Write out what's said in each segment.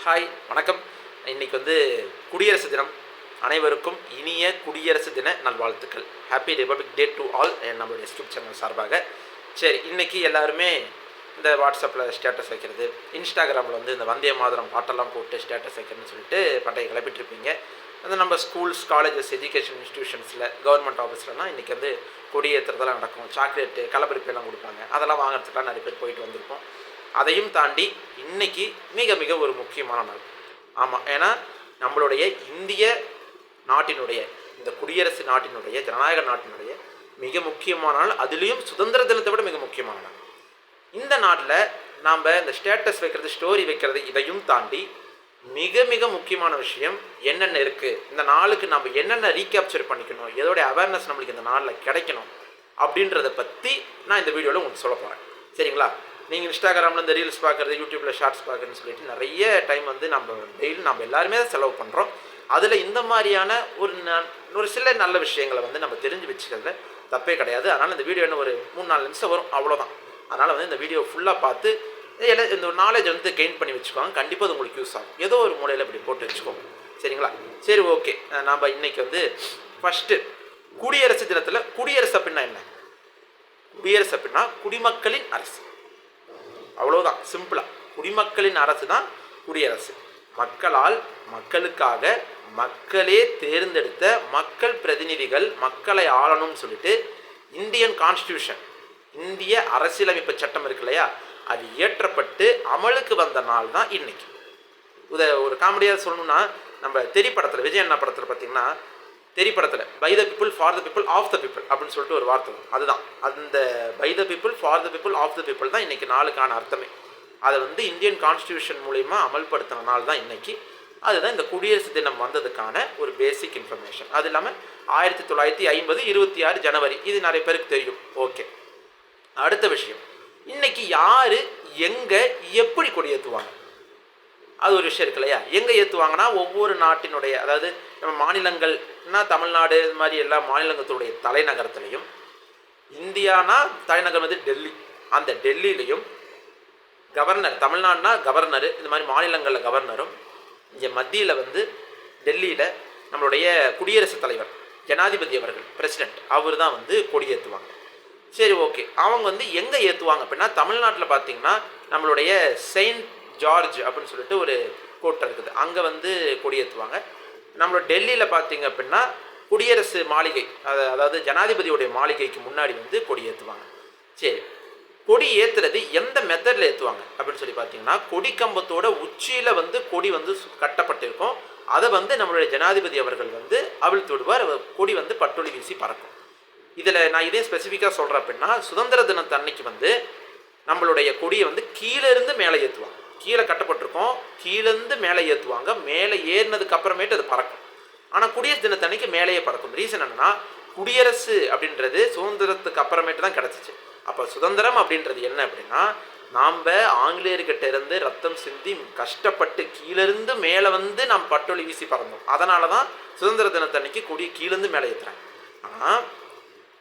Hi வணக்கம். இன்றைக்கி குடியரசு தினம். அனைவருக்கும் இனிய குடியரசு தின நல்வாழ்த்துக்கள். Happy republic day to all நம்மளுடைய யூடியூப் சேனல் சார்பாக. சரி, இன்றைக்கி எல்லாருமே இந்த வாட்ஸ்அப்பில் ஸ்டேட்டஸ் வைக்கிறது, இன்ஸ்டாகிராமில் இந்த வந்தே மாதரம் பாட்டெல்லாம் போட்டு ஸ்டேட்டஸ் வைக்கிறதுன்னு சொல்லிட்டு பண்டைய கிளப்பிட்டுருப்பீங்க. நம்ம ஸ்கூல்ஸ், காலேஜஸ், எஜுகேஷன் இன்ஸ்டியூஷன்ஸில், கவர்மெண்ட் ஆஃபீஸ்லலாம் இன்றைக்கி கொடியேற்றுறதெல்லாம் நடக்கும். சாக்லேட்டு, கலப்பரிப்பெல்லாம் கொடுப்பாங்க. அதெல்லாம் வாங்குறதுக்குலாம் நிறைய பேர் போயிட்டு வந்திருப்போம். அதையும் தாண்டி இன்றைக்கி மிக மிக ஒரு முக்கியமான நாள். ஆமாம், ஏன்னா நம்மளுடைய இந்திய நாட்டினுடைய, இந்த குடியரசு நாட்டினுடைய, ஜனநாயக நாட்டினுடைய மிக முக்கியமான நாள். அதுலேயும் சுதந்திர தினத்தை விட மிக முக்கியமான நாள். இந்த நாட்டில் நாம் இந்த ஸ்டேட்டஸ் வைக்கிறது, ஸ்டோரி வைக்கிறது, இதையும் தாண்டி மிக மிக முக்கியமான விஷயம் என்னென்ன இருக்குது, இந்த நாளுக்கு நம்ம என்னென்ன ரீகேப்சர் பண்ணிக்கணும், எதோடைய அவேர்னஸ் நம்மளுக்கு இந்த நாளில் கிடைக்கணும் அப்படின்றத பற்றி நான் இந்த வீடியோவில் உங்களுக்கு சொல்ல போகிறேன். சரிங்களா? நீங்கள் இன்ஸ்டாகிராமில் இந்த ரீல்ஸ் பார்க்குறது, யூடியூப்பில் ஷார்ட்ஸ் பார்க்குறதுன்னு சொல்லிட்டு நிறைய டைம் நம்ம டெய்லி நம்ம எல்லாருமே செலவு பண்ணுறோம். அதில் இந்த மாதிரியான ஒரு சில நல்ல விஷயங்களை நம்ம தெரிஞ்சு வச்சுக்கிறதுல தப்பே கிடையாது. அதனால் இந்த வீடியோ ஒரு 3-4 நிமிஷம் வரும், அவ்வளோதான். அதனால் இந்த வீடியோ ஃபுல்லாக பார்த்து இந்த ஒரு நாலேஜ் கெயின் பண்ணி வச்சுக்கோங்க. கண்டிப்பாக அது உங்களுக்கு யூஸ் ஆகும். ஏதோ ஒரு மூலையில் இப்படி போட்டு வச்சுக்கோங்க. சரிங்களா? சரி, ஓகே. நாம் இன்றைக்கி ஃபஸ்ட்டு குடியரசு தினத்தில், குடியரசு அப்படின்னா என்ன? குடியரசு அப்படின்னா குடிமக்களின் அரசு. அவ்வளோதான், சிம்பிளாக. குடிமக்களின் அரசு தான் குடியரசு. மக்களால், மக்களுக்காக, மக்களே தேர்ந்தெடுத்த மக்கள் பிரதிநிதிகள் மக்களை ஆளணும்னு சொல்லிட்டு இந்தியன் கான்ஸ்டியூஷன், இந்திய அரசியலமைப்பு சட்டம் இருக்கு இல்லையா, அது இயற்றப்பட்டு அமலுக்கு வந்த நாள் தான் இன்னைக்கு. ஒரு காமெடியாக சொல்லணும்னா, நம்ம தெரி படத்தில், விஜய் அண்ணா படத்தில் பார்த்தீங்கன்னா, தெரி படத்தில் by the people, for the people, of the people அப்படின்னு சொல்லிட்டு ஒரு வார்த்தை வரும். அதுதான் அந்த by the people, for the people, of the people தான் இன்றைக்கி நாளுக்கான அர்த்தமே. அதை இந்தியன் கான்ஸ்டியூஷன் மூலிமா அமல்படுத்தின நாள் தான் இன்றைக்கி. அதுதான் இந்த குடியரசு தினம் வந்ததுக்கான ஒரு பேசிக் இன்ஃபர்மேஷன். அது இல்லாமல் 1950 26 ஜனவரி, இது நிறைய பேருக்கு தெரியும். ஓகே, அடுத்த விஷயம், இன்றைக்கி யார், எங்கே, எப்படி கொடியேற்றுவாங்க, அது ஒரு விஷயம் இருக்கு இல்லையா. எங்கே ஏற்றுவாங்கன்னா, ஒவ்வொரு நாட்டினுடைய, அதாவது நம்ம மாநிலங்கள்னா தமிழ்நாடு, இது மாதிரி எல்லா மாநிலங்களுடைய தலைநகரத்துலையும், இந்தியானா தலைநகர் டெல்லி, அந்த டெல்லியிலையும் கவர்னர், தமிழ்நாடுனா கவர்னரு, இந்த மாதிரி மாநிலங்களில் கவர்னரும், இங்கே மத்தியில் டெல்லியில் நம்மளுடைய குடியரசுத் தலைவர், ஜனாதிபதி அவர்கள், பிரசிடெண்ட், அவர் தான் கொடியேற்றுவாங்க. சரி, ஓகே. அவங்க எங்கே ஏற்றுவாங்க அப்படின்னா, தமிழ்நாட்டில் பார்த்திங்கன்னா நம்மளுடைய செயின்ட் ஜார்ஜ் அப்படின்னு சொல்லிட்டு ஒரு கோட்டை இருக்குது, அங்கே கொடியேற்றுவாங்க. நம்மளோட டெல்லியில் பார்த்திங்க அப்படின்னா குடியரசு மாளிகை, அதாவது ஜனாதிபதியுடைய மாளிகைக்கு முன்னாடி கொடியேற்றுவாங்க. சரி, கொடி ஏற்றுறது எந்த மெத்தடில் ஏற்றுவாங்க அப்படின்னு சொல்லி பார்த்தீங்கன்னா, கொடி கம்பத்தோட உச்சியில் கொடி கட்டப்பட்டிருக்கும். அதை நம்மளுடைய ஜனாதிபதி அவர்கள் அவிழ்த்து விடுவார். கொடி பட்டொலி வீசி பறக்கும். இதில் நான் இதே ஸ்பெசிஃபிக்காக சொல்கிறேன் அப்படின்னா, சுதந்திர தினத்து அன்னைக்கு நம்மளுடைய கொடியை கீழேருந்து மேலே ஏற்றுவாங்க. கீழே கட்டப்பட்டிருக்கோம், கீழேருந்து மேலே ஏற்றுவாங்க. மேலே ஏறினதுக்கு அப்புறமேட்டு அது பறக்கும். ஆனால் குடியரசு தினத்தன்னைக்கு மேலேயே பறக்கும். ரீசன் என்னன்னா, குடியரசு அப்படின்றது சுதந்திரத்துக்கு அப்புறமேட்டு தான் கிடச்சிச்சு. அப்போ சுதந்திரம் அப்படின்றது என்ன அப்படின்னா, நாம் ஆங்கிலேயர்கிட்ட இருந்து ரத்தம் சிந்தி கஷ்டப்பட்டு கீழேருந்து மேலே நாம் பட்டொலி வீசி பறந்தோம். அதனால தான் சுதந்திர தினத்தன்னைக்கு கொடியை கீழேருந்து மேலே ஏற்றுறாங்க. ஆனால்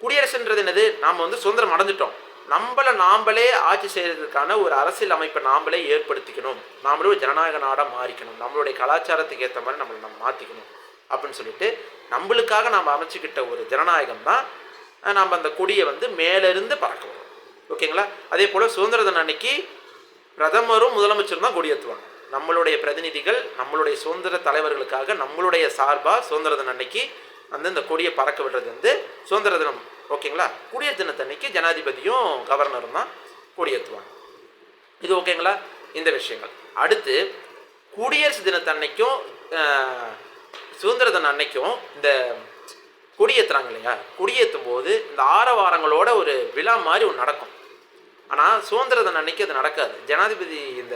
குடியரசுன்றது என்னது? நாம் சுதந்திரம் அடைஞ்சிட்டோம், நாமளே ஆட்சி செய்கிறதுக்கான ஒரு அரசியல் அமைப்பை நாமளே ஏற்படுத்திக்கணும், நாமளே ஒரு ஜனநாயக நாடாக மாறிக்கணும், நம்மளுடைய கலாச்சாரத்துக்கு ஏற்ற மாதிரி நம்ம மாற்றிக்கணும் அப்படின்னு சொல்லிட்டு நம்மளுக்காக நாம் அமைச்சிக்கிட்ட ஒரு ஜனநாயகம் தான் நாம் அந்த கொடியை மேலேருந்து பறக்க வரும். ஓகேங்களா? அதே போல் சுதந்திர தின அன்னைக்கு பிரதமரும் முதலமைச்சரும் தான் கொடியேற்றுவாங்க. நம்மளுடைய பிரதிநிதிகள், நம்மளுடைய சுதந்திர தலைவர்களுக்காக நம்மளுடைய சார்பாக சுதந்திர தின அன்னைக்கு இந்த கொடியை பறக்க விடுறது சுதந்திர தினம். ஓகேங்களா? குடியரசு தினத்தன்னைக்கு ஜனாதிபதியும் கவர்னரும் தான் கொடியேற்றுவாங்க. இது ஓகேங்களா? இந்த விஷயங்கள். அடுத்து, குடியரசு தினத்தன்னைக்கும் சுதந்திர தின அன்னைக்கும் இந்த கொடியேற்றுறாங்க இல்லையா, கொடியேற்றும் போது இந்த ஆரவாரங்களோட ஒரு விழா மாதிரி ஒன்று நடக்கும். ஆனால் சுதந்திர தின அன்னைக்கு அது நடக்காது. ஜனாதிபதி இந்த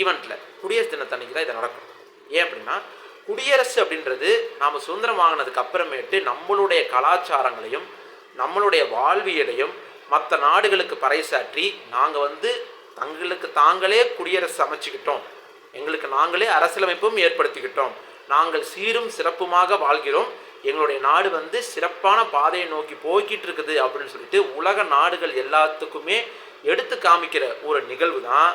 ஈவெண்ட்டில் குடியரசு தினத்தன்னைக்கு தான் இது நடக்கும். ஏன் அப்படின்னா, குடியரசு அப்படின்றது நாம் சுதந்திரம் வாங்கினதுக்கு அப்புறமேட்டு நம்மளுடைய கலாச்சாரங்களையும் நம்மளுடைய வாழ்வியலையும் மற்ற நாடுகளுக்கு பறைசாற்றி, நாங்கள் தங்களுக்கு தாங்களே குடியரசு அமைச்சுக்கிட்டோம், எங்களுக்கு நாங்களே அரசியலமைப்பும் ஏற்படுத்திக்கிட்டோம், நாங்கள் சீரும் சிறப்புமாக வாழ்கிறோம், எங்களுடைய நாடு சிறப்பான பாதையை நோக்கி போய்கிட்டு இருக்குது அப்படின்னு சொல்லிட்டு உலக நாடுகள் எல்லாத்துக்குமே எடுத்து காமிக்கிற ஒரு நிகழ்வு தான்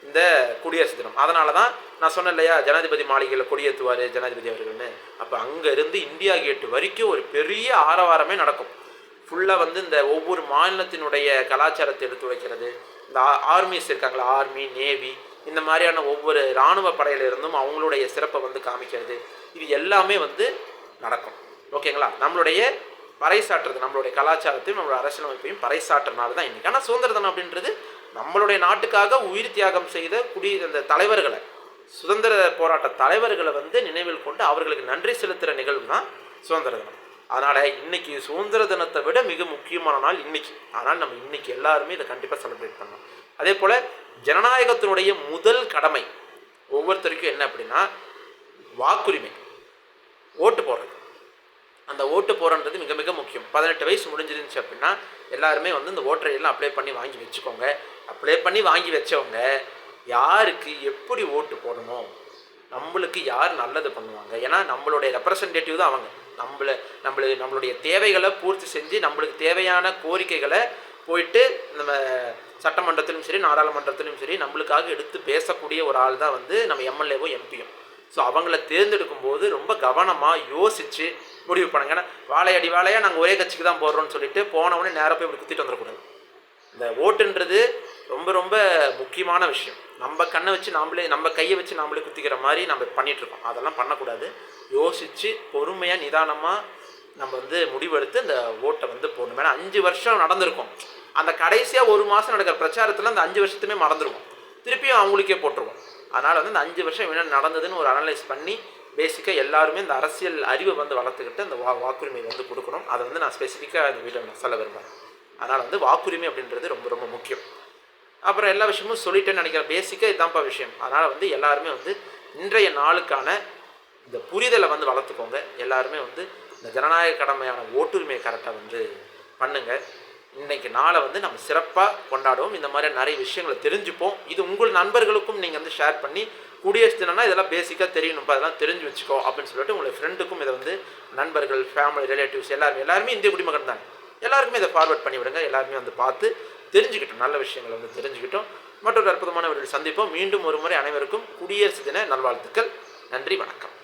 இந்த குடியரசு தினம். அதனால தான் நான் சொன்னேன் இல்லையா, ஜனாதிபதி மாளிகையில் கொடியேற்றுவார் ஜனாதிபதி அவர்கள்னு. அப்போ அங்கே இருந்து இந்தியா கேட்டு வரைக்கும் ஒரு பெரிய ஆரவாரமே நடக்கும். ஃபுல்லாக வந்து இந்த ஒவ்வொரு மாநிலத்தினுடைய கலாச்சாரத்தை எடுத்து வைக்கிறது, இந்த ஆர்மிஸ் இருக்காங்களா, ஆர்மி, நேவி, இந்த மாதிரியான ஒவ்வொரு இராணுவ படையிலிருந்தும் அவங்களுடைய சிறப்பை வந்து காமிக்கிறது, இது எல்லாமே வந்து நடக்கும். ஓகேங்களா? நம்மளுடைய பறைசாற்றுறது, நம்மளுடைய கலாச்சாரத்தையும் நம்மளோட அரசியலமைப்பையும் பறைசாற்றுறதுனால தான் இன்றைக்கி. ஆனால் சுதந்திர தினம் அப்படின்றது நம்மளுடைய நாட்டுக்காக உயிர் தியாகம் செய்த அந்த தலைவர்களை, சுதந்திர போராட்ட தலைவர்களை வந்து நினைவில் கொண்டு அவர்களுக்கு நன்றி செலுத்துகிற நிகழ்வு தான் சுதந்திர தினம். அதனால் இன்றைக்கி சுதந்திர தினத்தை விட மிக முக்கியமான நாள் இன்றைக்கி. ஆனால் நம்ம இன்றைக்கி எல்லாருமே இதை கண்டிப்பாக செலிப்ரேட் பண்ணலாம். அதே போல் ஜனநாயகத்தினுடைய முதல் கடமை ஒவ்வொருத்தருக்கும் என்ன அப்படின்னா வாக்குரிமை, ஓட்டு போடுறது. அந்த ஓட்டு போடுறது மிக மிக முக்கியம். 18 வயசு முடிஞ்சிருந்துச்சு அப்படின்னா எல்லாருமே வந்து இந்த ஓட்டர் ஐடியெல்லாம் அப்ளை பண்ணி வாங்கி வச்சுக்கோங்க. அப்ளை பண்ணி வாங்கி வச்சவங்க யாருக்கு எப்படி ஓட்டு போடணும், நம்மளுக்கு யார் நல்லது பண்ணுவாங்க, ஏன்னா நம்மளுடைய ரெப்ரசன்டேட்டிவ் தான் அவங்க. நம்மளுடைய தேவைகளை பூர்த்தி செஞ்சு நம்மளுக்கு தேவையான கோரிக்கைகளை போயிட்டு நம்ம சட்டமன்றத்திலும் சரி நாடாளுமன்றத்திலும் சரி நம்மளுக்காக எடுத்து பேசக்கூடிய ஒரு ஆள் தான் வந்து நம்ம எம்எல்ஏவோ எம்பியும். ஸோ அவங்கள தேர்ந்தெடுக்கும் போது ரொம்ப கவனமாக யோசித்து முடிவு பண்ணுங்க. ஏன்னா வாழையடி வாழையாக நாங்கள் ஒரே கட்சிக்கு தான் போடுறோம்னு சொல்லிட்டு போனவொடனே நேராக போய் இப்படி குத்திட்டு வந்துடக்கூடாது. இந்த ஓட்டுன்றது ரொம்ப ரொம்ப முக்கியமான விஷயம். நம்ம கண்ணை வச்சு நம்ம கையை வச்சு நாமளே குத்திக்கிற மாதிரி நம்ம பண்ணிகிட்ருக்கோம். அதெல்லாம் பண்ணக்கூடாது. யோசித்து பொறுமையாக நிதானமாக நம்ம வந்து முடிவெடுத்து இந்த ஓட்டை வந்து போடணும். ஏன்னா 5 வருஷம் நடந்திருக்கும். அந்த கடைசியாக 1 மாதம் நடக்கிற பிரச்சாரத்தில் அந்த 5 வருஷத்துமே மறந்துடுவோம், திருப்பியும் அவங்களுக்கே போட்டுருவோம். அதனால் வந்து இந்த 5 வருஷம் என்ன நடந்ததுன்னு ஒரு அனலைஸ் பண்ணி பேசிக்காக எல்லாருமே இந்த அரசியல் அறிவை வந்து வளர்த்துக்கிட்டு அந்த வாக்குரிமை வந்து கொடுக்கணும். அதை வந்து நான் ஸ்பெசிஃபிக்காக இந்த வீடியோ நான் சொல்ல விரும்புகிறேன். அதனால் வந்து வாக்குரிமை அப்படின்றது ரொம்ப ரொம்ப முக்கியம். அப்புறம் எல்லா விஷயமும் சொல்லிட்டேன்னு நினைக்கிறேன். பேசிக்காக இதுதான்ப்பா விஷயம். அதனால் வந்து எல்லாருமே வந்து இன்றைய நாளுக்கான இந்த புரிதலை வந்து வளர்த்துக்கோங்க. எல்லாருமே வந்து இந்த ஜனநாயக கடமையான ஓட்டுரிமையை கரெக்டாக வந்து பண்ணுங்கள். இன்றைக்கி நாளை வந்து நம்ம சிறப்பாக கொண்டாடுவோம். இந்த மாதிரி நிறைய விஷயங்களை தெரிஞ்சுப்போம். இது உங்கள் நண்பர்களுக்கும் நீங்கள் வந்து ஷேர் பண்ணி குடியரசு தினம்னா இதெல்லாம் பேசிக்காக தெரியணும்ப்பா, அதெல்லாம் தெரிஞ்சு வச்சுக்கோ அப்படின்னு சொல்லிட்டு உங்களை ஃப்ரெண்டுக்கும் இதை வந்து நண்பர்கள், ஃபேமிலி, ரிலேட்டிவ்ஸ் எல்லாருமே இந்திய குடிமகன் தான், எல்லாருக்குமே இதை ஃபார்வர்ட் பண்ணி விடுங்க. எல்லாருமே வந்து பார்த்து தெரிஞ்சுக்கிட்டோம், நல்ல விஷயங்களை வந்து தெரிஞ்சுக்கிட்டோம். மற்றொரு அற்புதமான வீடியோவில் சந்திப்போம். மீண்டும் ஒரு முறை அனைவருக்கும் குடியரசு தின நல்வாழ்த்துக்கள். நன்றி, வணக்கம்.